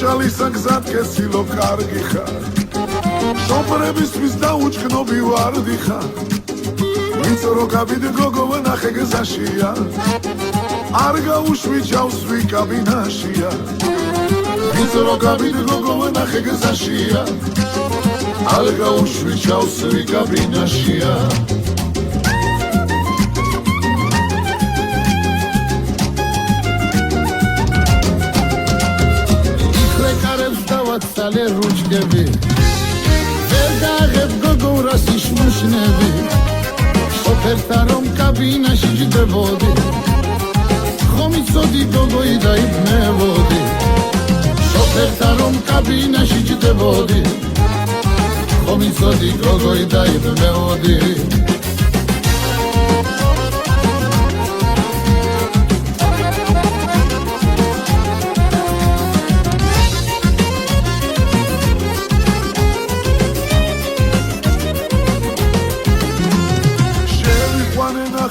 ავჭალისა გზად კესილო კარგი ხარ შოპრებისთვის დაუჩქნობი ვარდი ხარ ვინც რო გავიდე გოგო ვნახე გზაშია არ გაუშვიჩავს ვიკაბინაშია ვინც რო გავიდე გოგო ვნახე გზაშია არ გაუშვიჩავს ვიკაბინაშია Sale ruchkevi Verda gheb gogo rasish mushnevi Shofertarom kabina shijde vodi Khomitsodi gogo ida ibne vodi Shofertarom kabina shijde vodi Khomitsodi gogo ida ibne vodi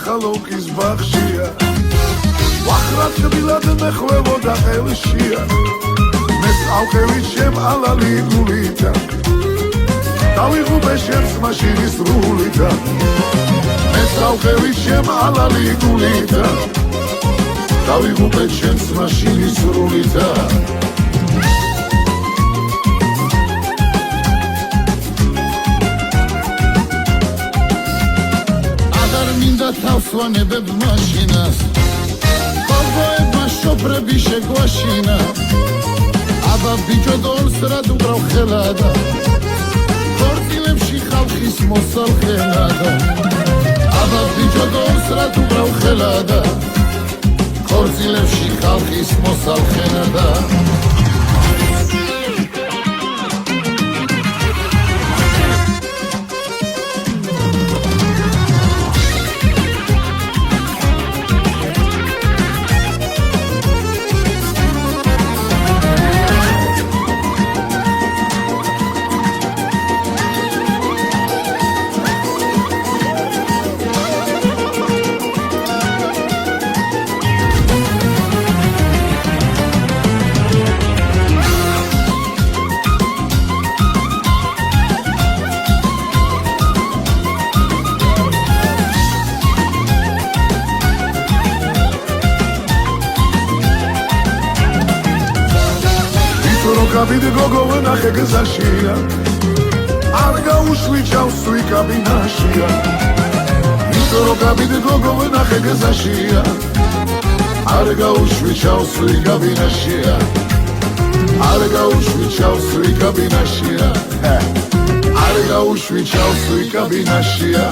ხალოკის ბახშია ვახრად ხბილად მეხვევოდა ყელშია მე ავყევი ჩემ ალალი გულითა დავიღუპე შენს მაშინის სრულითა მე ავყევი ჩემ ალალი გულითა დავიღუპე შენს მაშინის სრულითა თავსვანებებ მაშინას გოგოებმა შოპრები შეგვაშინა აბა ბიჭო დოლს რა დუკრავ ხელადა ქორწილებში ხალხის მოსალხენადა აბა ბიჭო დოლს რა დუკრავ ხელადა ქორწილებში ხალხის მოსალხენადა Kabide gogo ვნახე გზაშია არ გაუშვიჩავს ვიკაბინაშია ვიტორო kabide gogo ვნახე გზაშია არ გაუშვიჩავს ვიკაბინაშია არ გაუშვიჩავს ვიკაბინაშია არ გაუშვიჩავს ვიკაბინაშია